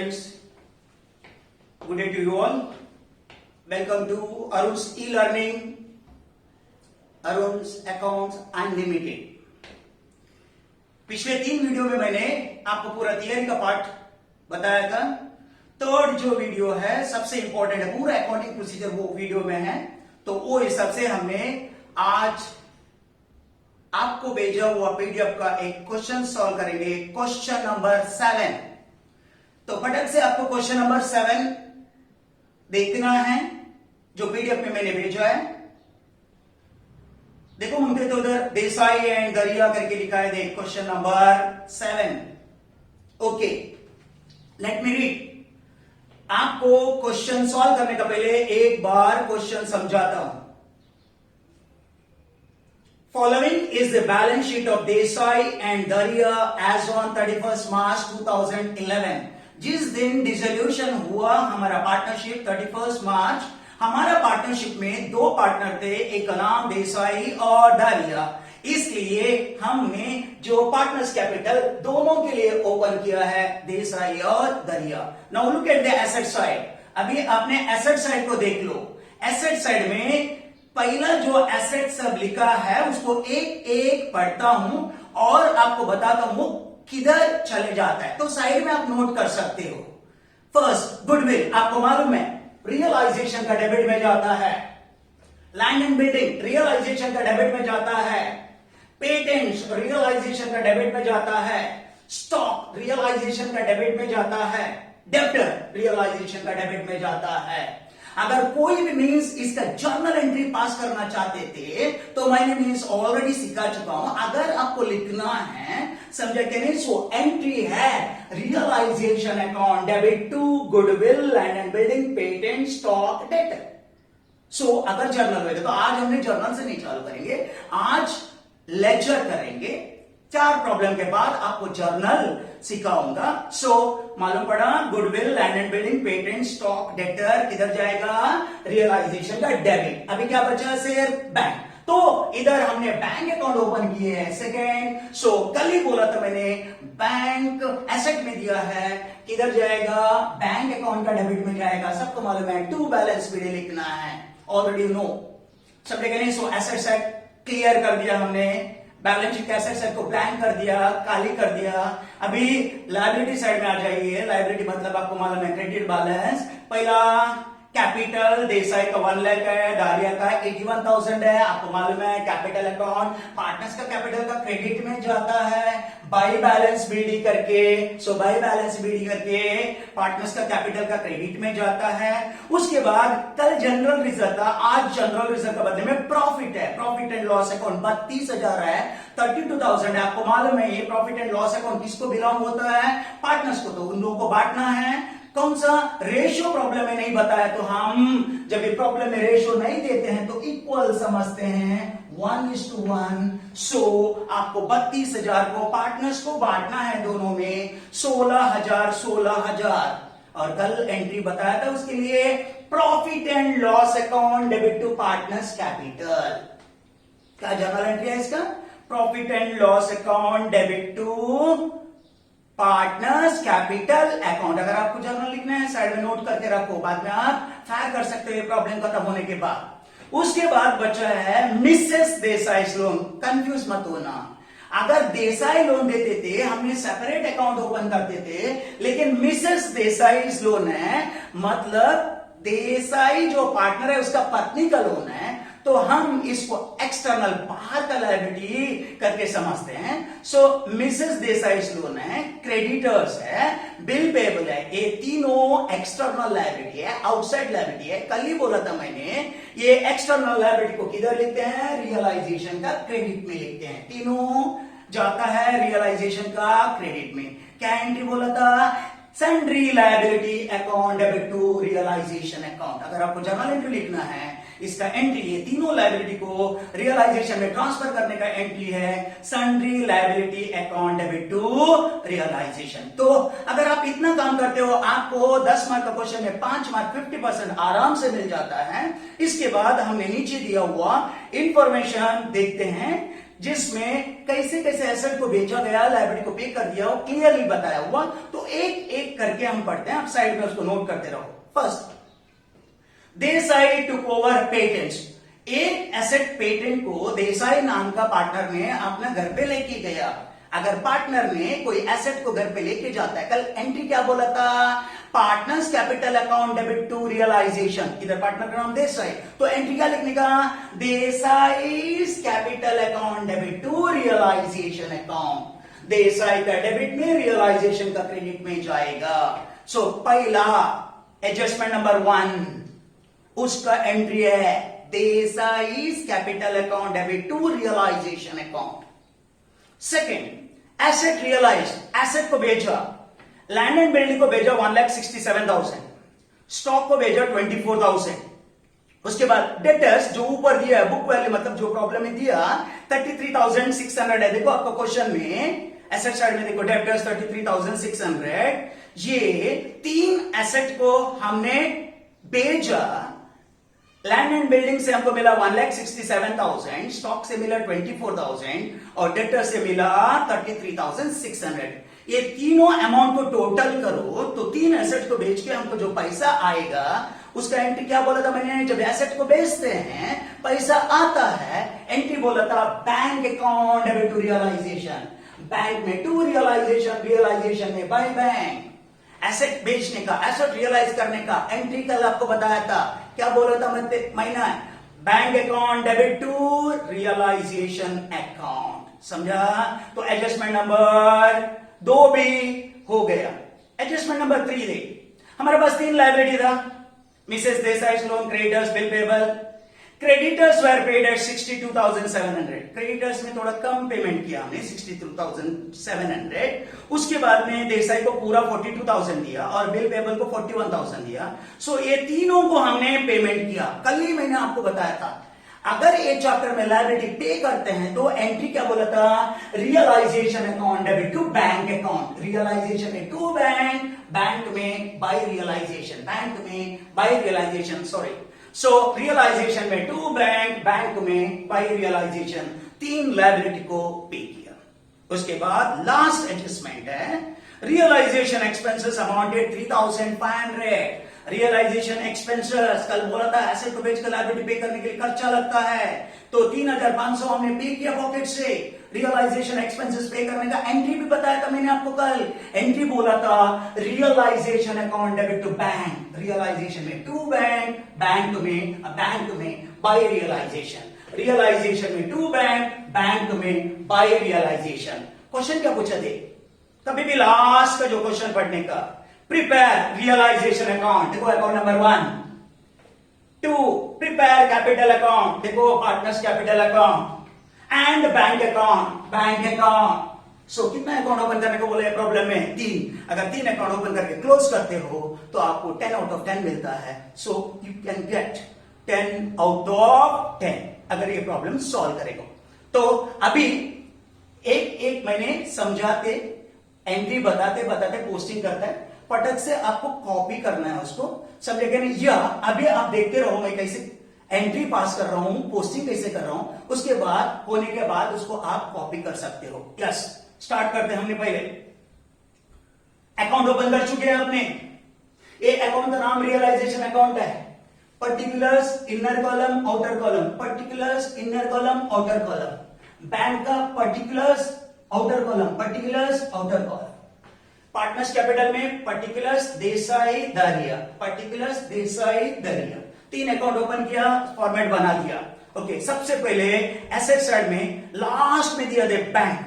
students, good day to you all. Welcome to Arun's e-learning, Arun's Accounts Unlimited. पिछले 3 video में मैंने आपको पूरा थियरी का पार्ट बताया था. थर्ड जो वीडियो है सबसे इंपॉर्टेंट है, पूरा अकाउंटिंग प्रोसीजर वो वीडियो में है. तो वो हिसाब से हमने आज आपको भेजा हुआ पीडीएफ का एक क्वेश्चन सॉल्व करेंगे. Question number 7. तो फटक से आपको क्वेश्चन नंबर 7 देखना है जो पीडीएफ में मैंने भेजा है. देखो मुझे तो उधर देसाई एंड दरिया करके लिखा है. देख question number 7. Okay, let me read. आपको क्वेश्चन सॉल्व करने का पहले एक बार क्वेश्चन समझाता हूं. Following is the balance sheet of Desai and Daria as on 31st March 2011. जिस दिन डिसोल्यूशन हुआ हमारा पार्टनरशिप 31st मार्च, हमारा पार्टनरशिप में 2 पार्टनर थे, एक का नाम देसाई और दारिया. इसलिए हमने जो पार्टनर्स कैपिटल दोनों के लिए ओपन किया है, देसाई और Dariya. Now look at the asset side. अभी आपने एसेट साइड को देख लो. एसेट साइड में पहला जो एसेट सब लिखा है उसको एक एक पढ़ता हूं और आपको बताता हूं किधर चले जाता है. तो साइड में आप नोट कर सकते हो. First, goodwill. आपको मालूम है रियलाइजेशन का डेबिट में जाता है. लैंड एंड बिल्डिंग रियलाइजेशन का डेबिट में जाता है. पेटेंट्स रियलाइजेशन का डेबिट में जाता है. स्टॉक रियलाइजेशन का डेबिट में जाता है. डेब्टर रियलाइजेशन का डेबिट में जाता है. अगर कोई भी मीन्स इसका जर्नल एंट्री पास करना चाहते थे तो मैंने मीन्स ऑलरेडी सिखा चुका हूं. अगर आपको लिखना है, समझे कि नहीं, सो एंट्री है realisation account debit to goodwill, land and building, patent, stock, debtor. So अगर जर्नल होगा तो आज हमने जर्नल से नहीं चालू करेंगे, आज लेजर करेंगे. 4 प्रॉब्लम के बाद आपको जर्नल सिखाऊंगा. सो मालूम पड़ा goodwill, land and building, patent, stock, debtor किधर जाएगा, रियलाइजेशन का डेबिट. अभी क्या बचा सिर्फ बैंक. तो इधर हमने बैंक अकाउंट ओपन किए हैं. सेकेंड, सो कल ही बोला था मैंने बैंक एसेट में दिया है, किधर जाएगा, बैंक अकाउंट का डेबिट में जाएगा. सबको मालूम है टू बैलेंस शीट लिखना है, ऑलरेडी नो सब लेकिन नहीं. सो एसेट साइड क्लियर कर दिया हमने, बैलेंस शीट एसेट साइड को ब्लैंक कर दिया, खाली कर दिया. अभी लायबिलिटी साइड में आ जाइए. लायबिलिटी मतलब आपको मालूम है क्रेडिट बैलेंस. पहला कैपिटल देसाई का 1 लाख है, दारिया का 81,000 है. आपको मालूम है कैपिटल अकाउंट पार्टनर्स का कैपिटल का क्रेडिट में जाता है बाई बैलेंस बीडी करके. सो बाई बैलेंस बीडी करके पार्टनर्स का कैपिटल का क्रेडिट में जाता है. उसके बाद कल जनरल रिजर्व था, आज जनरल रिजर्व का बदले में प्रॉफिट है. प्रॉफिट एंड लॉस अकाउंट 32,000 है, 32,000 है. आपको मालूम है ये प्रॉफिट एंड लॉस अकाउंट किसको बिलोंग होता है, पार्टनर्स को. तो उन लोगों को बांटना है. कौन सा रेशियो प्रॉब्लम में नहीं बताया, तो हम जब ये प्रॉब्लम में रेशियो नहीं देते हैं तो इक्वल समझते हैं 1:1. सो आपको 32,000 को पार्टनर्स को बांटना है दोनों में. 16,000. और कल एंट्री बताया था उसके लिए profit and loss account debit to partners capital. क्या जर्नल एंट्री है इसका, profit and loss account debit to partners capital account. अगर आपको जर्नल लिखना है साइड में नोट करके रखो, बाद में आप फायर कर सकते हो प्रॉब्लम खत्म होने के बाद. उसके बाद बचा है मिसेस देसाई लोन. कंफ्यूज मत होना. अगर देसाई लोन देते थे हमने सेपरेट अकाउंट ओपन करते थे, लेकिन मिसेस देसाई लोन है मतलब देसाई जो पार्टनर है उसका पत्नी का लोन है, तो हम इसको एक्सटर्नल बाहर का लायबिलिटी करके समझते हैं. सो मिसेस देसाई लोन है, क्रेडिटर्स है, बिल पेबल है. ये तीनों एक्सटर्नल लायबिलिटी है, आउटसाइड लायबिलिटी है. कल ही बोला था मैंने ये एक्सटर्नल लायबिलिटी को किधर लिखते हैं, रियलाइजेशन का क्रेडिट में लिखते हैं. तीनों जाता है रियलाइजेशन का क्रेडिट में. क्या एंट्री बोला था, sundry liability account debit to realisation account. अगर आपको जर्नल एंट्री लिखना है, इसका एंट्री ये तीनों लायबिलिटी को रियलाइजेशन में ट्रांसफर करने का एंट्री है sundry liability account debit to realisation. तो अगर आप इतना काम करते हो आपको 10 मार्क का क्वेश्चन में 5 मार्क 50% आराम से मिल जाता है. इसके बाद हमने नीचे दिया हुआ इंफॉर्मेशन देखते हैं. जिसमें कैसे कैसे एसेट को बेचा गया, लायबिलिटी को पे कर दिया, वो क्लियरली बताया हुआ। तो एक एक करके हम पढ़ते हैं, आप साइड में उसको नोट करते रहो। First, Desai took over patents. एक एसेट पेटेंट को देसाई नाम का पार्टनर ने अपना घर पे लेके गया। अगर पार्टनर ने कोई एसेट को घर पे लेके जाता है, कल एंट्री क्या बोला था, partners capital account debit to realisation. इधर पार्टनर का नाम देसाई, तो एंट्री क्या लिखने का, Desai's capital account debit to realisation account. Desai का डेबिट में, रियलाइजेशन का क्रेडिट में जाएगा। सो पहला एडजस्टमेंट नंबर 1, उसका एंट्री है Desai's capital account debit to realisation account. Second, asset realise, asset को भेजा, लैंड एंड बिल्डिंग को भेजा 1,67,000, स्टॉक को भेजा 24,000। उसके बाद डेटर्स जो ऊपर दिया है, बुक वैल्यू मतलब जो प्रॉब्लम में दिया 33,600 है। देखो आपका क्वेश्चन में एसेट साइड में देखो, डेटर्स 33,600। ये 3 एसेट को हमने भेजा, लैंड एंड बिल्डिंग से हमको मिला 1,67,000, स्टॉक से मिला 24,000 और डेटर से मिला 33,600। ये तीनों अमाउंट को टोटल करो तो 3 एसेट को बेच के हमको जो पैसा आएगा उसका एंट्री क्या बोला था मैंने, जब एसेट को बेचते हैं पैसा आता है, एंट्री बोला था bank account debit to realisation. Bank में टू रियलाइजेशन, रियलाइजेशन में बाय बैंक। एसेट बेचने का, एसेट रियलाइज करने का एंट्री कल आपको बताया था, क्या बोला था महीना, bank account debit to realisation account. समझा? तो एडजस्टमेंट नंबर 2 भी हो गया। एडजस्टमेंट नंबर 3 दे, हमारे पास 3 लायबिलिटी था, Mrs Desai loan, creditors, bill payable. Creditors were paid at 62,700। Creditors में थोड़ा कम पेमेंट किया हमने 62,700। उसके बाद में देसाई को पूरा 42,000 दिया और बिल पेबल को 41,000 दिया। सो ये तीनों को हमने पेमेंट किया। कल ही मैंने आपको बताया था, अगर ये चैप्टर में लायबिलिटी पे करते हैं तो एंट्री क्या बोला था, realisation account debit to bank account. Realisation में टू बैंक, बैंक में बाय रियलाइजेशन, बैंक में by realisation, sorry. So realisation में टू बैंक, बैंक में बाय रियलाइजेशन, 3 लायबिलिटी को पे किया। उसके बाद लास्ट एडजस्टमेंट है realisation expenses amounted 3,500। Realisation expenses, कल बोला था एसेट को बेचकर लायबिलिटी पे करने के लिए खर्चा लगता है, तो 3,500 हमने पे किया पॉकेट से। रियलाइजेशन एक्सपेंसेस पे करने का एंट्री भी बताया था मैंने आपको कल, एंट्री बोला था realisation account debit to bank. Realisation में टू बैंक, बैंक में बाय रियलाइजेशन। रियलाइजेशन में टू बैंक, बैंक में बाय रियलाइजेशन। क्वेश्चन क्या पूछा दे, कभी भी लास्ट का जो क्वेश्चन पढ़ने का, प्रिपेयर रियलाइजेशन अकाउंट, देखो account number 1। 2, prepare capital account, देखो partners capital account and bank account, bank account. So कितना अकाउंट ओपन करने को बोले प्रॉब्लम में, 3। अगर 3 अकाउंट ओपन करके क्लोज करते हो तो आपको 10 आउट ऑफ 10 मिलता है। So you can get 10 out of 10 अगर ये प्रॉब्लम सॉल्व करेगा। तो अभी एक एक मैंने समझाते, एंट्री बताते बताते पोस्टिंग करता है, पटक से आपको कॉपी करना है उसको, समझेगा नहीं? या अभी आप देखते रहो मैं कैसे एंट्री पास कर रहा हूं, पोस्टिंग कैसे कर रहा हूं, उसके बाद होने के बाद उसको आप कॉपी कर सकते हो। यस, स्टार्ट करते हैं। हमने पहले अकाउंट ओपन कर चुके हैं अपने, ये अकाउंट का नाम रियलाइजेशन अकाउंट है। Particulars inner column outer column, particulars inner column outer column, bank का particulars outer column, particulars outer column. Partners capital में पर्टिकुलर्स देसाई दरिया, पर्टिकुलर्स देसाई दरिया। 3 अकाउंट ओपन किया, फॉर्मेट बना दिया। ओके, सबसे पहले एसेट साइड में लास्ट में दिया दे बैंक,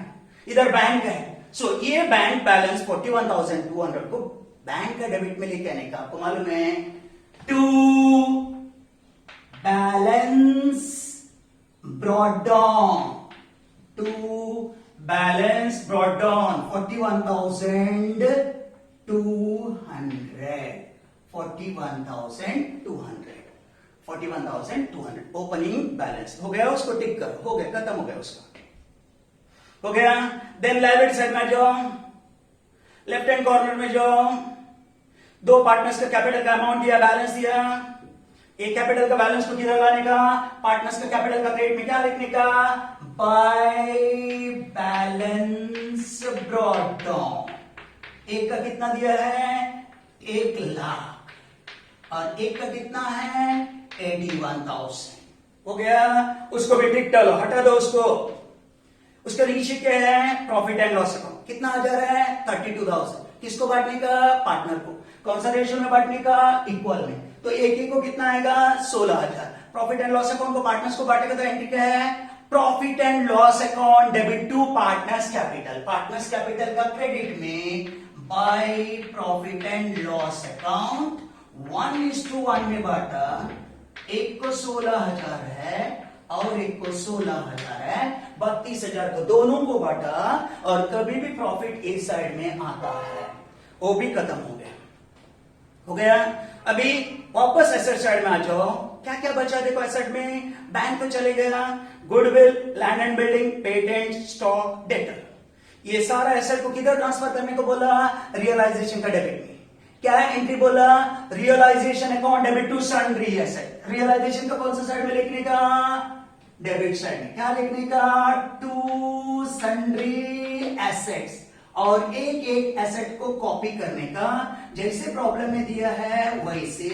इधर बैंक है। सो ये बैंक बैलेंस 41,200 को बैंक का डेबिट में लेके आने का, आपको मालूम है, to balance brought down, to balance brought down 41,200, 41,200 opening balance हो गया, उसको टिक करो, हो गया, खत्म हो गया उसका, हो गया। देन लायबिलिटी साइड में जाओ, लेफ्ट हैंड कॉर्नर में जाओ, 2 पार्टनर्स का कैपिटल का अमाउंट दिया, बैलेंस दिया, एक कैपिटल का बैलेंस को किधर लाने का, पार्टनर्स का कैपिटल का क्रेडिट में क्या लिखने का, बाय बैलेंस ब्रॉट डाउन। एक का कितना दिया है, 1,00,000 और एक का कितना है 81,000। हो गया, उसको भी टिक डालो, हटा दो उसको। उसका नीचे क्या है, प्रॉफिट एंड लॉस अकाउंट, कितना आ जा रहा है 32,000। किसको बांटने का, पार्टनर को। कौन सा रेशियो में बांटने का, इक्वल में। तो एक को कितना आएगा 16,000। प्रॉफिट एंड लॉस अकाउंट को पार्टनर्स को बांटेगा तो एंट्री क्या है, profit and loss account debit to partners capital. Partners capital का क्रेडिट में by profit and loss account 1:1 में बांटा। एक को 16,000 है और एक को 16,000 है, 32,000 को दोनों को बांटा और कभी भी प्रॉफिट एक साइड में आता है, वो भी खत्म हो गया। हो गया, अभी वापस एसेट साइड में आ जाओ। क्या क्या बचा देखो एसेट में, बैंक तो चले गया, goodwill, land and building, patent, stock, debtor. ये सारा एसेट को किधर ट्रांसफर करने को बोला, रियलाइजेशन का डेबिट में। क्या है एंट्री बोला, realisation account debit to sundry asset. Realisation का कौन सा साइड में लिखने का, डेबिट साइड में। क्या लिखने का, टू सन्ड्री एसेट्स। और एक एक एसेट को कॉपी करने का, जैसे प्रॉब्लम में दिया है वैसे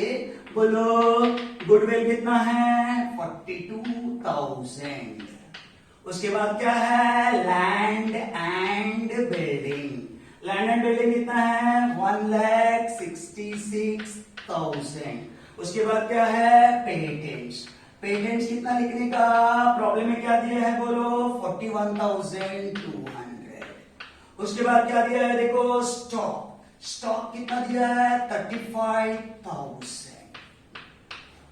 बोलो। गुडविल कितना है 42,000। उसके बाद क्या है, land and building. Land and building कितना है 1,66,000। उसके बाद क्या है, पेटेंट्स। पेटेंट्स कितना लिखने का, प्रॉब्लम में क्या दिया है बोलो 41,200। उसके बाद क्या दिया है देखो, स्टॉक। स्टॉक कितना दिया है 35,000।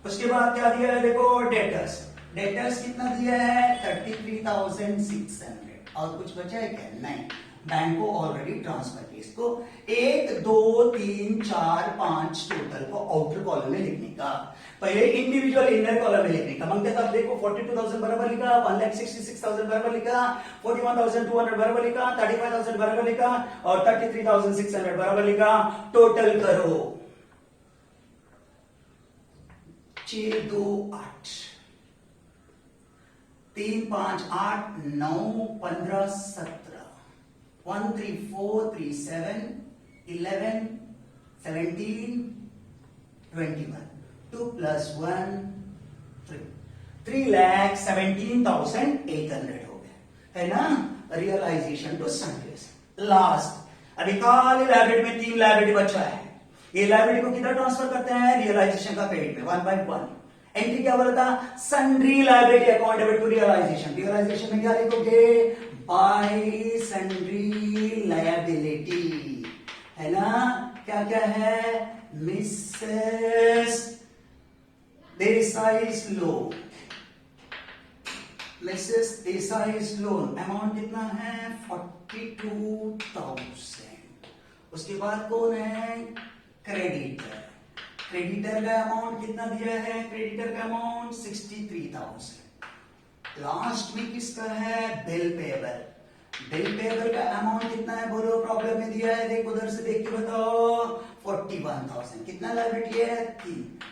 उसके बाद क्या दिया है देखो, डेटर्स। डेटर्स कितना दिया है 33,600। और कुछ बचा है क्या, नहीं, बैंक को ऑलरेडी ट्रांसफर किया। इसको 1 2 3 4 5 टोटल को आउटर कॉलम में लिखने का, पहले इंडिविजुअल इनर कॉलम में लिखने का। मंगते तब देखो 42,000 बराबर लिखा, 1,66,000 बराबर लिखा, 41,200 बराबर लिखा, 35,000 बराबर लिखा और 33,600 बराबर लिखा। टोटल करो 6 2 8 3 5 8 9 15 17 1 3 4 3 7 11 17 21 2 plus 1 3 3,17,800 हो गया, है ना। Realisation to sundries. लास्ट अभी खाली लायबिलिटी में 3 लायबिलिटी बचा है। ये लायबिलिटी को किधर ट्रांसफर करते हैं, रियलाइजेशन का क्रेडिट में 1 by 1। एंट्री क्या बोला था, sundry liability account debit to realisation. Realisation में क्या लिखोगे, बाय सन्ड्री लायबिलिटी, है ना। क्या क्या है, Mrs Desai's loan. Mrs Desai's loan amount कितना है 42,000। उसके बाद कौन है, क्रेडिटर। क्रेडिटर का अमाउंट कितना दिया है, क्रेडिटर का अमाउंट 63,000। लास्ट में किसका है, बिल पेएबल। बिल पेएबल का अमाउंट कितना है बोलो, प्रॉब्लम में दिया है, देखो उधर से देख के बताओ 41,000। कितना लायबिलिटी है,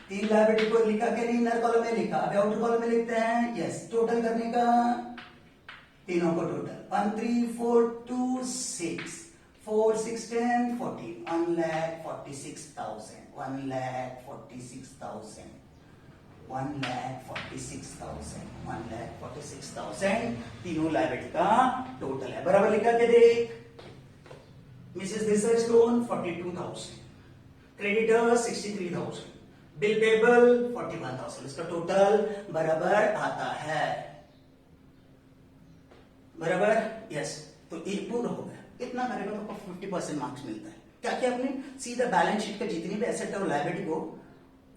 3 लायबिलिटी को लिखा के नहीं, इनर कॉलम में लिखा, अब आउटर कॉलम में लिखते हैं। यस, टोटल करने का, तीनों को टोटल 1 3 4 2 6 4 6 10 14 1,46,000 1,46,000 1,46,000 1,46,000 तीनों लायबिलिटी का टोटल है। बराबर लिखा के देख, Mrs Desai's loan 42,000, creditor 63,000, bill payable 41,000, इसका टोटल बराबर आता है। बराबर, यस। तो एक पूर्ण हो गया, इतना करेगा तो 50% मार्क्स मिलता है। क्या क्या आपने सीधा बैलेंस शीट का जितनी भी एसेट और लायबिलिटी को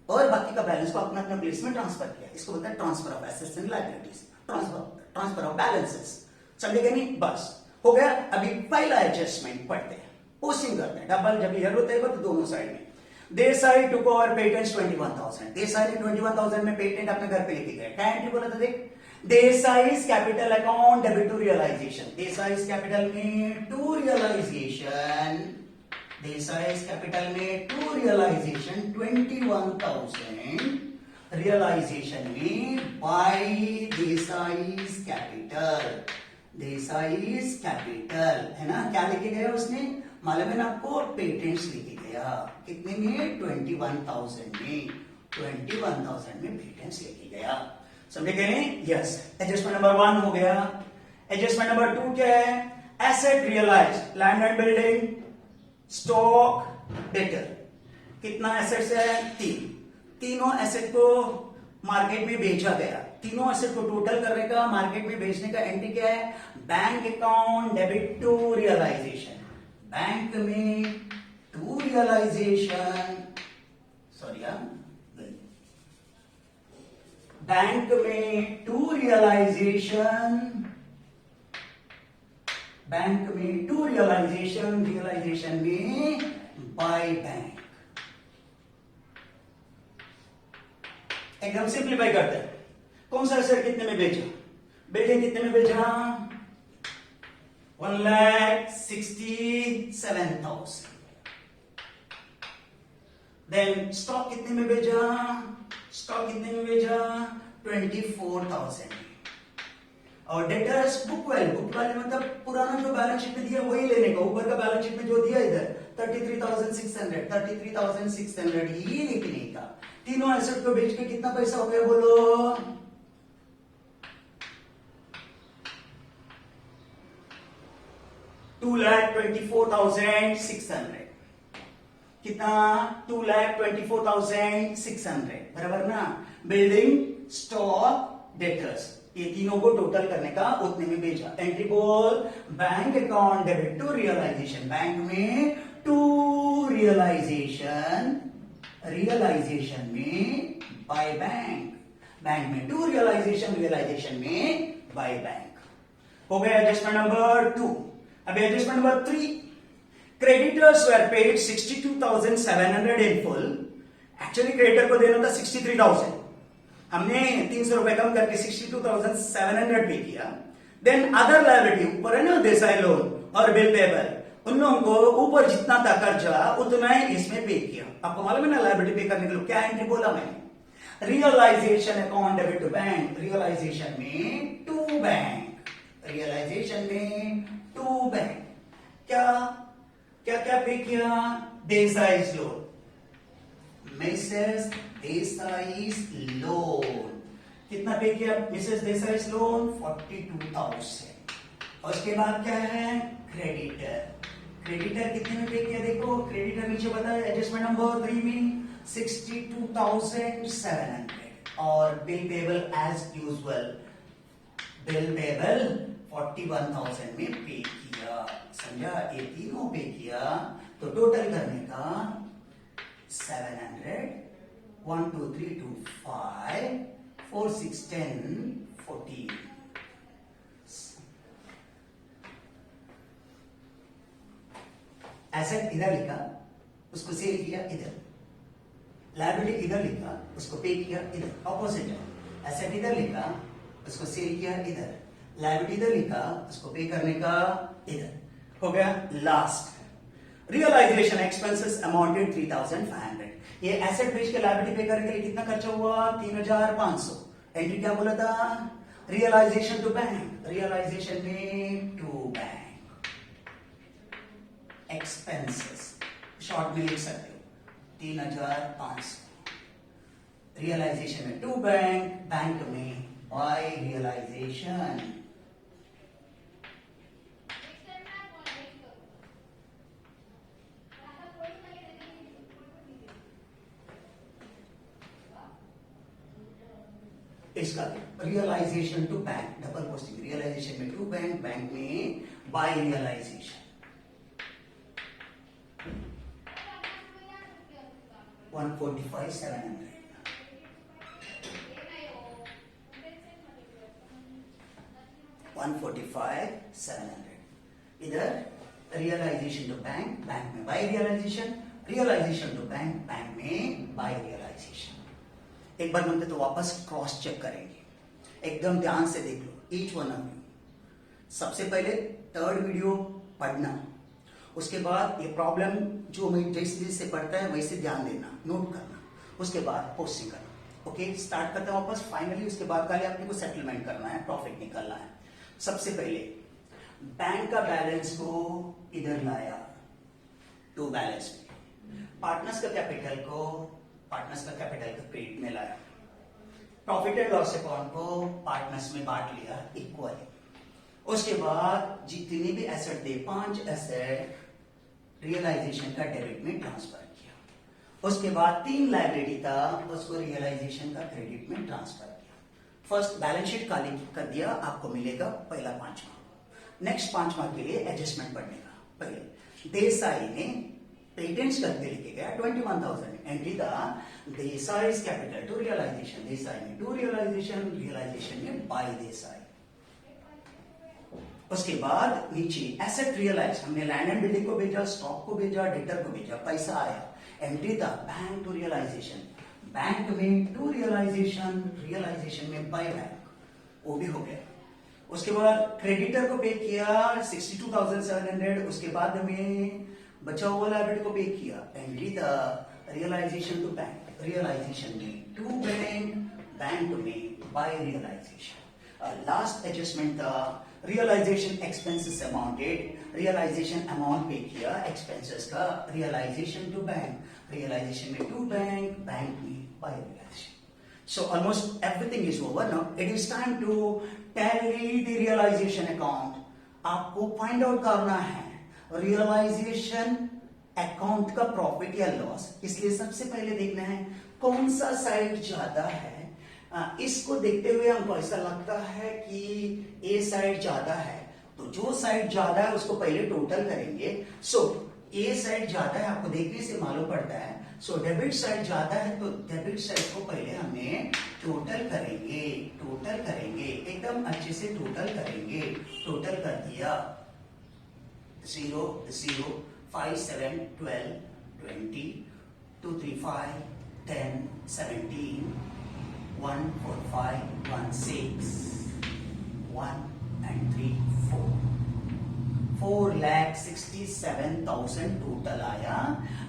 और बाकी का बैलेंस को अपने अपने प्लेस में ट्रांसफर किया। इसको बोलते हैं transfer of assets and liabilities, transfer of balances. समझेगा नहीं, बस हो गया। अभी पहला एडजस्टमेंट पढ़ते हैं, पोस्टिंग करते हैं। डबल जब जरूरत है तो दोनों साइड में। Desai took over patents 21,000। Desai ने 21,000 में पेटेंट अपने घर पे लेके गए। क्या एंट्री बोला था देख, Desai's capital account debit to realisation. Desai's capital में टू रियलाइजेशन, देसाई's कैपिटल में टू रियलाइजेशन 21,000 रियलाइजेशन में by Desai's capital, Desai's capital है ना। क्या लेके गया उसने, मालूम है ना आपको, पेटेंट्स लेके गया। कितने में, 21,000 में, 21,000 में पेटेंट्स लेके गया। समझे कह रहे हैं, यस। एडजस्टमेंट नंबर 1 हो गया। एडजस्टमेंट नंबर 2 क्या है, asset realise, land and building, stock, debtor. कितना एसेट्स है, 3। तीनों एसेट को मार्केट में बेचा गया। तीनों एसेट को टोटल करने का, मार्केट में बेचने का एंट्री क्या है, bank account debit to realisation. Bank में टू रियलाइजेशन, सॉरी बैंक में टू रियलाइजेशन, बैंक में टू रियलाइजेशन, रियलाइजेशन में बाय बैंक। एकदम सिंप्लीफाई करते हैं। कौन सा एसेट कितने में बेचा, बिल्डिंग कितने में बेचा, 1,67,000। देन स्टॉक कितने में बेचा, स्टॉक कितने में बेचा, 24,000। और debtors book value, book value मतलब पुराना जो बैलेंस शीट में दिया वही लेने का, ऊपर का बैलेंस शीट में जो दिया इधर 33,600, 33,600 ही लिखने का। तीनों एसेट को बेच के कितना पैसा हो गया बोलो, 2,24,600। कितना, 2,24,600, बराबर ना। बिल्डिंग, स्टॉक, डेटर्स, ये तीनों को टोटल करने का उतने में बेचा। एंट्री बोल, bank account debit to realisation, bank में टू रियलाइजेशन, रियलाइजेशन में बाय बैंक, बैंक में टू रियलाइजेशन, रियलाइजेशन में बाय बैंक। हो गया एडजस्टमेंट नंबर 2। अभी adjustment number 3, creditors were paid 62,700 in full. Actually creditor को देना था 63,000, हमने 300 रुपए कम करके 62,700 पे किया। देन अदर लायबिलिटी, ऊपर है ना देसाई लोन और बिल पेबल, उन लोगों को ऊपर जितना था कर्जा उतना ही इसमें पे किया। आपको मालूम है ना लायबिलिटी पे करने के लिए क्या एंट्री बोला मैंने, realisation account debit to bank, realisation में टू बैंक, रियलाइजेशन में टू बैंक। क्या क्या क्या पे किया, Desai's loan, Mrs Desai's loan. कितना पे किया मिसेस देसाईज लोन, 42,000। और उसके बाद क्या है, क्रेडिटर, क्रेडिटर कितने में पे किया, देखो क्रेडिटर नीचे बताया एडजस्टमेंट नंबर 3 में 62,700। और bill payable as usual, bill payable 41,000 में पे किया। समझा, ये तीनों पे किया तो टोटल करने का 700, 1 2 3 2 5 4 6 10 14। एसेट इधर लिखा, उसको सेल किया इधर, लायबिलिटी इधर लिखा, उसको पे किया इधर, ऑपोजिट है। एसेट इधर लिखा, उसको सेल किया इधर, लायबिलिटी इधर लिखा, उसको पे करने का इधर। हो गया लास्ट, रियलाइजेशन एक्सपेंसेस अमाउंटेड 3,500। ये एसेट बेच के लायबिलिटी पे करने के लिए कितना खर्चा हुआ, 3,500। एंट्री क्या बोला था, रियलाइजेशन टू बैंक, रियलाइजेशन में टू बैंक, एक्सपेंसेस शॉर्ट में लिख सकते हो 3,500। रियलाइजेशन में टू बैंक, बैंक में बाय रियलाइजेशन। इसका realisation to bank, double posting, realisation में टू बैंक, बैंक में बाय रियलाइजेशन। 145,700। इधर रियलाइजेशन टू बैंक, बैंक में by realisation, realisation to bank, bank में बाय रियलाइजेशन। एक बार बनते तो वापस क्रॉस चेक करेंगे, एकदम ध्यान से देख लो ईच वन ऑफ यू। सबसे पहले 3rd वीडियो पढ़ना, उसके बाद ये प्रॉब्लम जो मैं जैसे जैसे पढ़ता है वैसे ध्यान देना, नोट करना, उसके बाद पोस्टिंग करना। ओके, स्टार्ट करते हैं वापस। फाइनली उसके बाद खाली अपने को सेटलमेंट करना है, प्रॉफिट निकालना है। सबसे पहले बैंक का बैलेंस को इधर लाया टू बैलेंस में, पार्टनर्स का कैपिटल का क्रेडिट में लाया, प्रॉफिट एंड लॉस अकाउंट को पार्टनर्स में बांट लिया इक्वली। उसके बाद जितने भी एसेट थे 5 एसेट रियलाइजेशन का डेबिट में ट्रांसफर किया। उसके बाद 3 लाइबिलिटी था, उसको रियलाइजेशन का क्रेडिट में ट्रांसफर किया। फर्स्ट बैलेंस शीट खाली कर दिया, आपको मिलेगा पहला 5 माह। नेक्स्ट 5 माह के लिए एडजस्टमेंट पढ़ने का। पहले देसाई ने पेटेंट्स करके लिखे गया 21,000 एंट्री था Desai capital to realisation, Desai में टू रियलाइजेशन में बाय देसाई। उसके बाद नीचे एसेट रियलाइज, हमने लैंड एंड बिल्डिंग को भेजा, स्टॉक को भेजा, डेटर को भेजा, पैसा आया। एंट्री था बैंक टू रियलाइजेशन, बैंक में टू रियलाइजेशन में बाय बैंक, वो भी हो गया। उसके बाद क्रेडिटर को पे किया 62,700, उसके बाद में बचा हुआ लायबिलिटी को पे किया। एंट्री था रियलाइजेशन टू बैंक, रियलाइजेशन में टू बैंक, बैंक में बाय रियलाइजेशन। लास्ट एडजस्टमेंट था realisation expenses amounted, realisation amount pay किया एक्सपेंसेस का, रियलाइजेशन टू बैंक, रियलाइजेशन में टू बैंक, बैंक में by realisation. So almost everything is over now. It is time to tally the realization account. आपको find out करना है realisation account का profit या loss. इसलिए सबसे पहले देखना है कौन सा साइड ज्यादा है। इसको देखते हुए हमको ऐसा लगता है कि ए साइड ज्यादा है, तो जो साइड ज्यादा है उसको पहले टोटल करेंगे। सो ए साइड ज्यादा है, आपको देखने से मालूम पड़ता है। सो डेबिट साइड ज्यादा है, तो डेबिट साइड को पहले हमें टोटल करेंगे एकदम अच्छे से टोटल करेंगे। टोटल कर दिया 0 0 5 7 12 20 2 3 5 10 17 1 4 5 1 6 1 and 3 4 4,67,000 टोटल आया।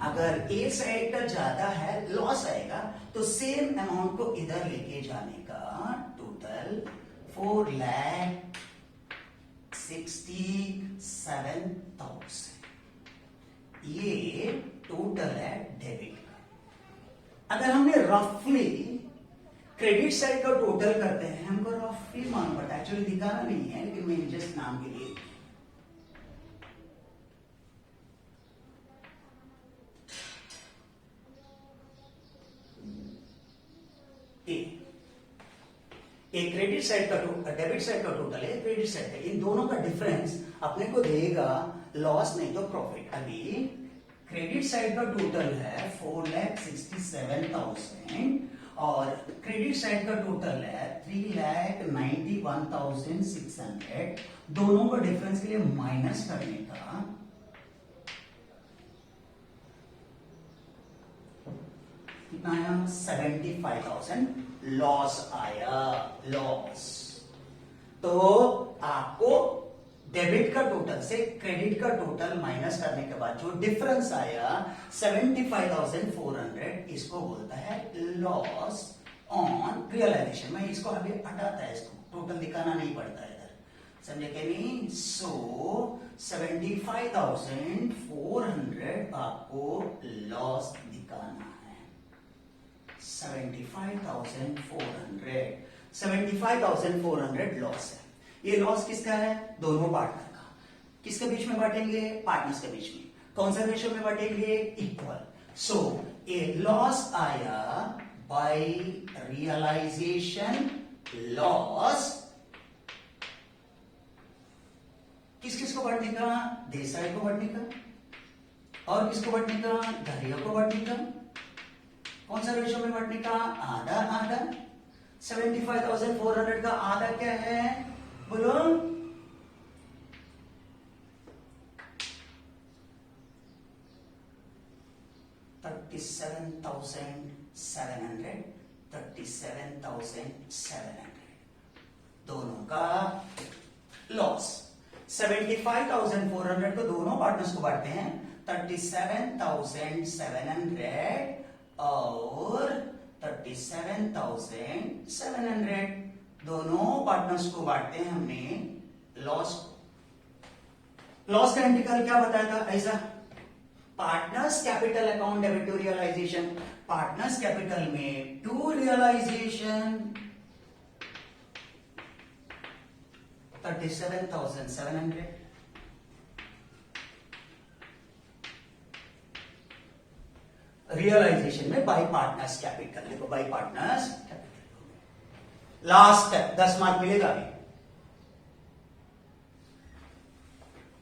अगर ए साइड का ज्यादा है लॉस आएगा, तो सेम अमाउंट को इधर लेके जाने का टोटल 4,67,000, ये टोटल है डेबिट का। अगर हमने रफली क्रेडिट साइड का टोटल करते हैं, हमको रफली मालूम पड़ता है, एक्चुअली दिखाना नहीं है लेकिन मैं जस्ट नाम के लिए एक क्रेडिट साइड का डेबिट साइड का टोटल है, क्रेडिट साइड का, इन दोनों का डिफरेंस अपने को देगा लॉस नहीं तो प्रॉफिट। अभी क्रेडिट साइड का टोटल है 4,67,000 और क्रेडिट साइड का टोटल है 3,91,600। दोनों का डिफरेंस के लिए माइनस करने का कितना आया 75,000 लॉस आया। लॉस तो आपको डेबिट का टोटल से क्रेडिट का टोटल माइनस करने के बाद जो डिफरेंस आया 75,400, इसको बोलता है लॉस ऑन रियलाइजेशन। मैं इसको अभी हटाता है, इसको टोटल दिखाना नहीं पड़ता इधर, समझे कि नहीं। सो 75,400 आपको लॉस दिखाना है। 75,400 लॉस है। ये लॉस किसका है? दोनों पार्टनर का। किसके बीच में बांटेंगे? पार्टनर्स के बीच में। कौन सा रेशियो में बांटेंगे? इक्वल। सो ये लॉस आया बाय रियलाइजेशन लॉस। किस किस को बांटने का? देसाई को बांटने का, और किसको बांटने का? दरिया को बांटने का। कौन सा रेशियो में बांटने का? आधा आधा। 75,400 का आधा क्या है बोलो? 37,700, 37,700 दोनों का लॉस। 75,400 को दोनों पार्टनर्स को बांटते हैं, 37,700 और 37,700। दोनों पार्टनर्स को बांटते हैं हमने लॉस को। लॉस का एंट्री कल क्या बताया था ऐसा, partners capital account debit to realisation. Partners capital में टू रियलाइजेशन 37,700। रियलाइजेशन में बाई पार्टनर्स कैपिटल, देखो by partners capital. Last 10 mark मिलेगा अभी।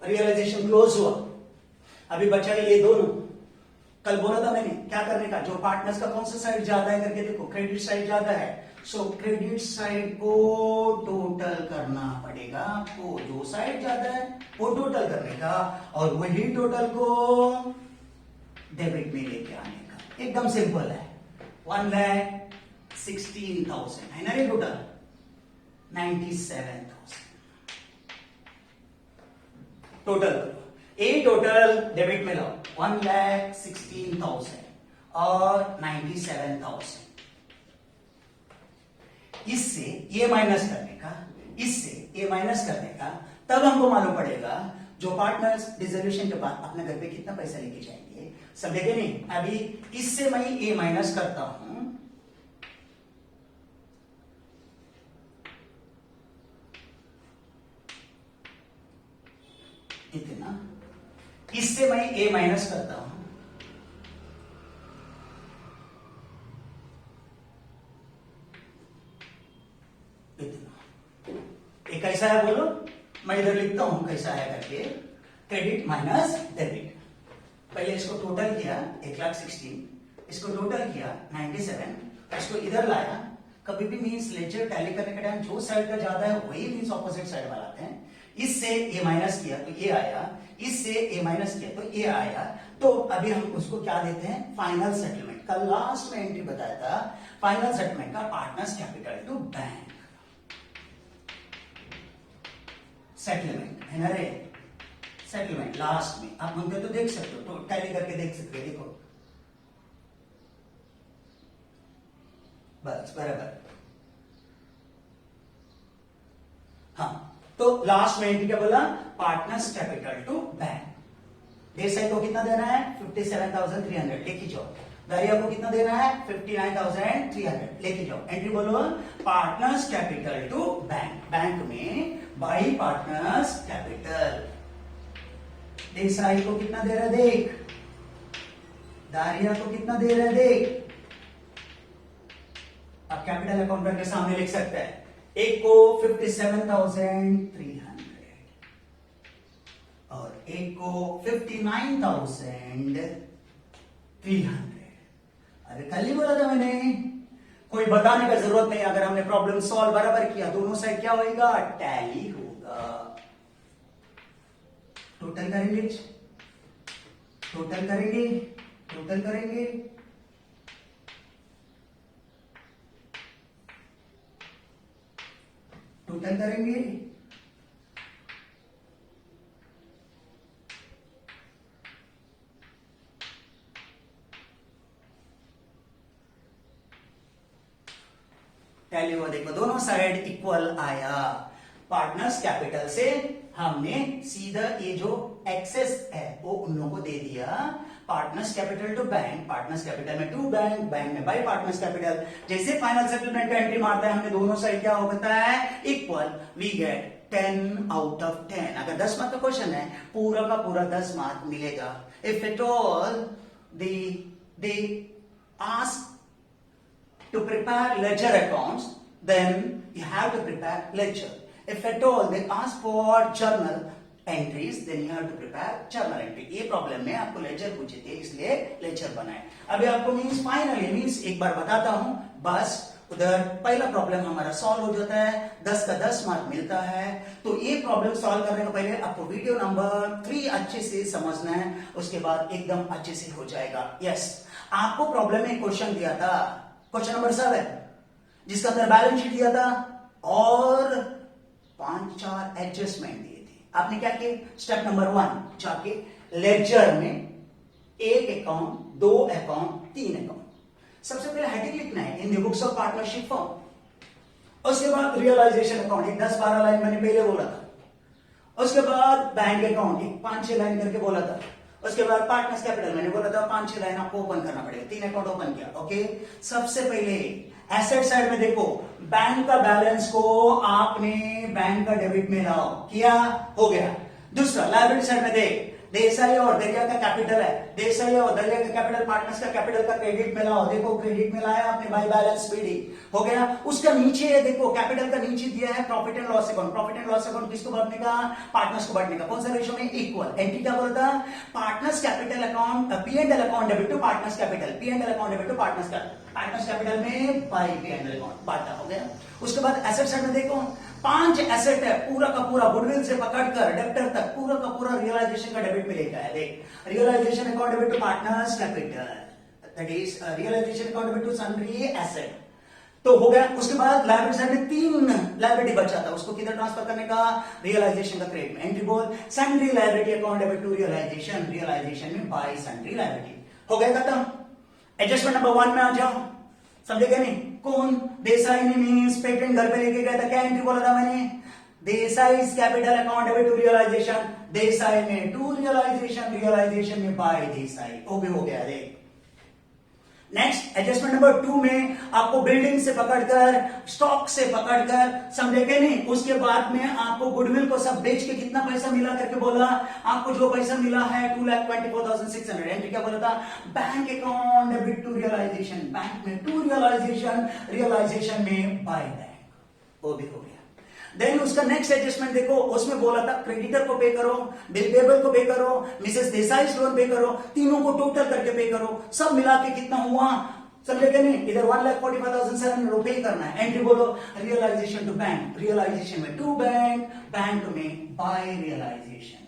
रियलाइजेशन क्लोज हुआ, अभी बचा ये दोनों। कल बोला था मैंने क्या करने का, जो पार्टनर्स का कौन सा साइड ज्यादा है करके देखो, क्रेडिट साइड ज्यादा है, सो क्रेडिट साइड को टोटल करना पड़ेगा आपको। जो साइड ज्यादा है वो टोटल करने का, और वही टोटल को डेबिट में लेके आने का। एकदम सिंपल है। 1,16,000 है ना रे टोटल, 97,000 टोटल। ए टोटल डेबिट में लाओ, 1,16,000 और 97,000। इससे ये माइनस करने का, इससे ये माइनस करने का, तब हमको मालूम पड़ेगा जो पार्टनर्स डिसोल्यूशन के बाद अपने घर पे कितना पैसा लेके जाएंगे। सब देखे नहीं, अभी इससे मैं ए माइनस करता हूं, इतना, इससे मैं ए माइनस करता हूं, इतना। ये कैसा है बोलो, मैं इधर लिखता हूं कैसा है करके, क्रेडिट माइनस डेबिट। पहले इसको टोटल किया 1,16,000, इसको टोटल किया 97, इसको इधर लाया। कभी भी मींस लेजर टैली करने के टाइम जो साइड का ज्यादा है वही मींस ऑपोजिट साइड वाला आते हैं। इससे ए माइनस किया तो ये आया, इससे ए माइनस किया तो ये आया। तो अभी हम उसको क्या देते हैं, फाइनल सेटलमेंट। कल लास्ट में एंट्री बताया था फाइनल सेटलमेंट का, partners capital to bank settlement है ना रे, सेटलमेंट लास्ट में। आप मुझे तो देख सकते हो, तो टैली करके देख सकते हो, देखो बस बराबर। हाँ, तो लास्ट में एंट्री क्या बोला, partners capital to bank. Desai को कितना देना है, 57,300 लेके जाओ। दरिया को कितना देना है, 59,300 लेके जाओ। एंट्री बोलो, partners capital to bank. Bank में बाई पार्टनर्स कैपिटल। देसाई को कितना दे रहा है देख, दारिया को कितना दे रहा है देख। आप कैपिटल अकाउंट करके सामने लिख सकते हैं। एक को 57,300 और एक को 59,300। अरे कल ही बोला था मैंने, कोई बताने का जरूरत नहीं। अगर हमने प्रॉब्लम सॉल्व बराबर किया, दोनों साइड क्या होगा, टैली होगा। टोटल करेंगे, टोटल करेंगे, टोटल करेंगे, टोटल करेंगे। टैली हुआ, देखो दोनों साइड इक्वल आया। पार्टनर्स कैपिटल से हमने सीधा ये जो एक्सेस है वो उन लोगों को दे दिया। Partners capital to bank, partners capital में टू बैंक, बैंक में बाई पार्टनर्स कैपिटल। जैसे फाइनल सेटलमेंट का एंट्री मारता है हमने, दोनों साइड क्या होता है, equal. We get 10 out of 10। अगर 10 मार्क का क्वेश्चन है, पूरा का पूरा 10 मार्क मिलेगा। If at all they ask to prepare ledger accounts, then you have to prepare ledger. If at all they ask for journal entries, then you have to prepare journal entry. ये problem में आपको laser पूछे थे, इसलिए laser बनाए। अभी आपको means finally means एक बार बताता हूं, बस उधर पहला प्रॉब्लम हमारा सॉल्व हो जाता है, 10 का 10 मार्क मिलता है। तो ये प्रॉब्लम सॉल्व करने का पहले आपको वीडियो नंबर 3 अच्छे से समझना है, उसके बाद एकदम अच्छे से हो जाएगा। यस, आपको प्रॉब्लम में क्वेश्चन दिया था, क्वेश्चन नंबर 7, जिसका अंदर बैलेंस शीट दिया था और 5-4 एडजस्टमेंट दिए थे। आपने क्या किया, स्टेप नंबर 1 जाके लेजर में 1 अकाउंट, 2 अकाउंट, 3 अकाउंट, सबसे पहले हेडिंग लिखना है in the books of partnership form. उसके बाद रियलाइजेशन अकाउंट, एक 10-12 लाइन मैंने पहले बोला था। उसके बाद बैंक अकाउंट, एक 5-6 लाइन करके बोला था। उसके बाद पार्टनर्स कैपिटल मैंने बोला था 5-6 लाइन आपको ओपन करना पड़ेगा। 3 अकाउंट ओपन किया। ओके, सबसे पहले एसेट साइड में देखो, बैंक का बैलेंस को आपने बैंक का डेबिट में लाओ, किया, हो गया। दूसरा लायबिलिटी साइड में देख, देसाई और दरिया का कैपिटल है, देसाई और दरिया का कैपिटल पार्टनर्स का कैपिटल का क्रेडिट में लाओ, देखो क्रेडिट में लाया आपने बाय बैलेंस पीडी, हो गया। उसका नीचे देखो कैपिटल का नीचे दिया है profit and loss account. Profit and loss account किसको बांटने का? पार्टनर्स को बांटने का। कौन सा रेशियो में? इक्वल। एंट्री क्या बोलता? Partners capital account, P and L account debit to partners capital, P and L account debit to partners capital में by P and L account, बांटा, हो गया। उसके बाद एसेट साइड में देखो 5 एसेट है, पूरा का पूरा गुडविल से पकड़कर डेब्टर तक पूरा का पूरा रियलाइजेशन का डेबिट में लेकर आया। देख, realisation account debit to partners capital, that is realisation account debit to sundry asset, तो हो गया। उसके बाद लायबिलिटी साइड में 3 लायबिलिटी बचा था, उसको किधर ट्रांसफर करने का? रियलाइजेशन का क्रेडिट में। एंट्री बोल, sundry liability account debit to realisation, realisation में बाय सन्ड्री लायबिलिटी, हो गया, खत्म। एडजस्टमेंट नंबर 1 में आ जाओ, समझे क्या नहीं? कौन? देसाई ने मीन्स पेटेंट घर पे लेके गया था, क्या एंट्री बोला था मैंने? Desai capital account debit to realisation, Desai में टू रियलाइजेशन, रियलाइजेशन में बाय देसाई, वो भी हो गया। देख, नेक्स्ट एडजस्टमेंट नंबर 2 में आपको बिल्डिंग से पकड़कर, स्टॉक से पकड़कर, समझे के नहीं? उसके बाद में आपको गुडविल को सब बेच के कितना पैसा मिला करके बोला, आपको जो पैसा मिला है 2,24,600। एंट्री क्या बोला था? Bank account debit to realisation, bank में टू रियलाइजेशन, रियलाइजेशन में बाय बैंक, वो भी हो गया। देन उसका नेक्स्ट एडजस्टमेंट देखो, उसमें बोला था क्रेडिटर को पे करो, बिल पेबल को पे करो, मिसेस देसाई लोन पे करो, तीनों को टोटल करके पे करो, सब मिला के कितना हुआ, समझे क्या नहीं? इधर 1,45,700 पे करना है। एंट्री बोलो, रियलाइजेशन टू बैंक, रियलाइजेशन में टू बैंक, बैंक में बाय रियलाइजेशन,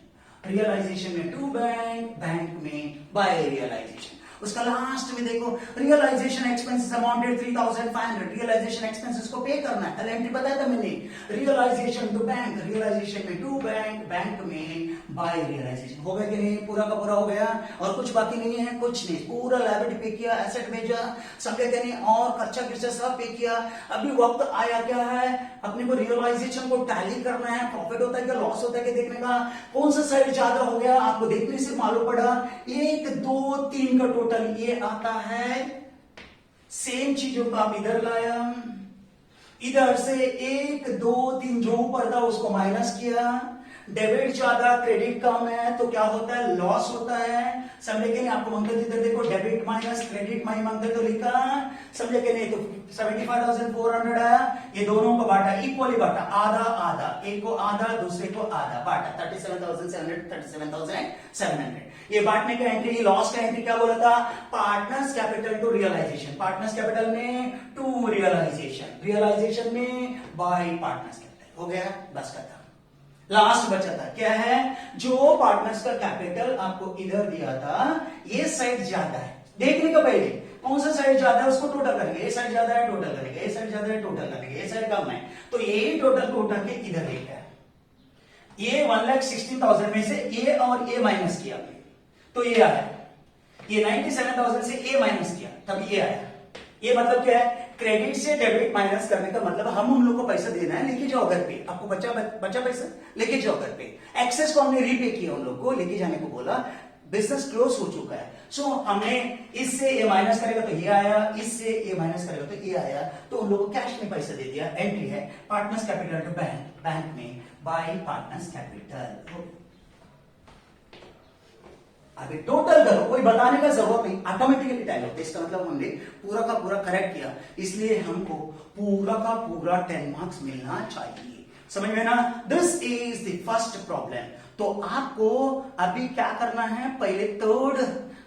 रियलाइजेशन में टू बैंक, बैंक में बाय रियलाइजेशन। उसका लास्ट में देखो, realisation expenses amounted 3,500, realisation expenses को पे करना है। एंट्री बताया था मैंने, रियलाइजेशन टू बैंक, रियलाइजेशन में टू बैंक, बैंक में बाय रियलाइजेशन, हो गया कि नहीं? पूरा का पूरा हो गया और कुछ बाकी नहीं है, कुछ नहीं, पूरा लायबिलिटी पे किया, एसेट भेजा, समझे क्या नहीं? और खर्चा खर्चा सब पे किया। अभी वक्त आया क्या है, अपने को रियलाइजेशन को टैली करना है, प्रॉफिट होता है क्या लॉस होता है क्या देखने का। कौन सा साइड ज्यादा हो गया आपको देखने से मालूम पड़ा, 1, 2, 3 का टोटल ये आता है। सेम चीजों को आप इधर लाया, इधर से 1, 2, 3 जो ऊपर था उसको माइनस किया, डेबिट ज्यादा क्रेडिट कम है तो क्या होता है? लॉस होता है, समझे कि नहीं? आपको मंगल इधर देखो, डेबिट माइनस क्रेडिट माई मंगल तो लिखा, समझे कि नहीं? तो 75,400 आया, ये दोनों को बांटा, इक्वली बांटा, आधा आधा, एक को आधा दूसरे को आधा बांटा, 37,700, 37,700। ये बांटने का एंट्री, लॉस का एंट्री क्या बोला था? Partners capital to realisation, partners capital में टू रियलाइजेशन, रियलाइजेशन में बाय पार्टनर्स कैपिटल, हो गया, बस खत्म। लास्ट बचा था क्या है? जो पार्टनर्स का कैपिटल आपको इधर दिया था, ये साइड ज्यादा है, देखने का पहले कौन सा साइड ज्यादा है उसको टोटल करेंगे, ये साइड ज्यादा है टोटल करेंगे, ये साइड ज्यादा है टोटल करेंगे, ये साइड कम है तो ये टोटल को उठा के इधर लेकर है। ये 1,16,000 में से ए और ए माइनस किया तो ये आया, ये 97,000 से ए माइनस किया तब ये आया। ये मतलब क्या है? क्रेडिट से डेबिट माइनस करने का मतलब हम उन लोग को पैसा देना है, लेके जाओ घर पे, आपको बचा पैसा लेके जाओ घर पे। एक्सेस को हमने रीपे किया, उन लोग को लेके जाने को बोला, बिजनेस क्लोज हो चुका है। सो हमने इससे ये माइनस करेगा तो ये आया, इससे ये माइनस करेगा तो ये आया, तो उन लोगों को कैश में पैसा दे दिया। एंट्री है partners capital to bank, bank में बाय पार्टनर्स कैपिटल। अभी टोटल करो, कोई बताने का जरूरत नहीं, ऑटोमेटिकली टैली होता है। इसका मतलब हमने पूरा का पूरा करेक्ट किया, इसलिए हमको पूरा का पूरा 10 मार्क्स मिलना चाहिए, समझ में ना? This is the first problem. तो आपको अभी क्या करना है? पहले थर्ड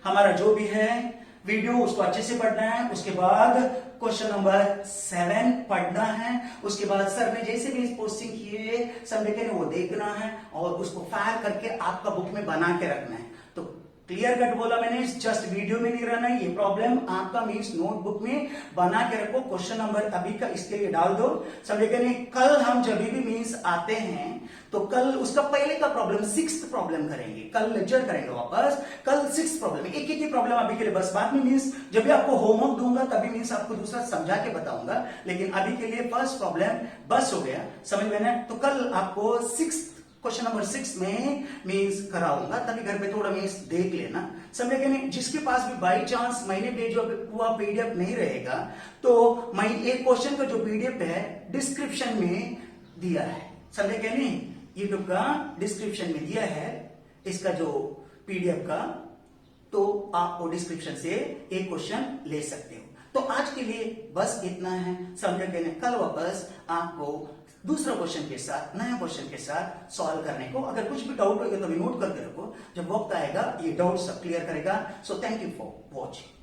हमारा जो भी है वीडियो उसको अच्छे से पढ़ना है, उसके बाद क्वेश्चन नंबर 7 पढ़ना है, उसके बाद सर ने जैसे भी पोस्टिंग किए सब लेके वो देखना है और उसको फायर करके आपका बुक में बना के रखना है। तो क्लियर कट बोला मैंने, जस्ट वीडियो में नहीं रहना है ये प्रॉब्लम आपका मीन्स नोटबुक में बना के रखो। क्वेश्चन नंबर अभी का इसके लिए डाल दो, समझे कि नहीं। कल हम जब भी मीन्स आते हैं तो कल उसका पहले का प्रॉब्लम 6th प्रॉब्लम करेंगे, कल लेक्चर करेंगे वापस। कल 6th प्रॉब्लम, एक ही प्रॉब्लम अभी के लिए बस। बाद में मीन्स जब भी आपको होमवर्क दूंगा तभी मीन्स आपको दूसरा समझा के बताऊंगा, लेकिन अभी के लिए फर्स्ट प्रॉब्लम बस हो गया, समझ में ना। तो कल आपको 6th क्वेश्चन नंबर 6 में मीन्स कराऊंगा, तभी घर पे थोड़ा मीन्स देख लेना, समझे कि नहीं। जिसके पास भी बाई चांस मैंने भेजा हुआ पीडीएफ नहीं रहेगा तो मैं एक क्वेश्चन का जो पीडीएफ है डिस्क्रिप्शन में दिया है, समझे कि नहीं। यूट्यूब का डिस्क्रिप्शन में दिया है इसका जो पीडीएफ का, तो आप वो डिस्क्रिप्शन से एक क्वेश्चन ले सकते हो। तो आज के लिए बस इतना है, समझे कि नहीं। कल वापस आपको दूसरा क्वेश्चन के साथ, नया क्वेश्चन के साथ सॉल्व करने को। अगर कुछ भी डाउट होगा तो भी नोट करके रखो, जब वक्त आएगा ये डाउट सब क्लियर करेगा। So thank you for watching.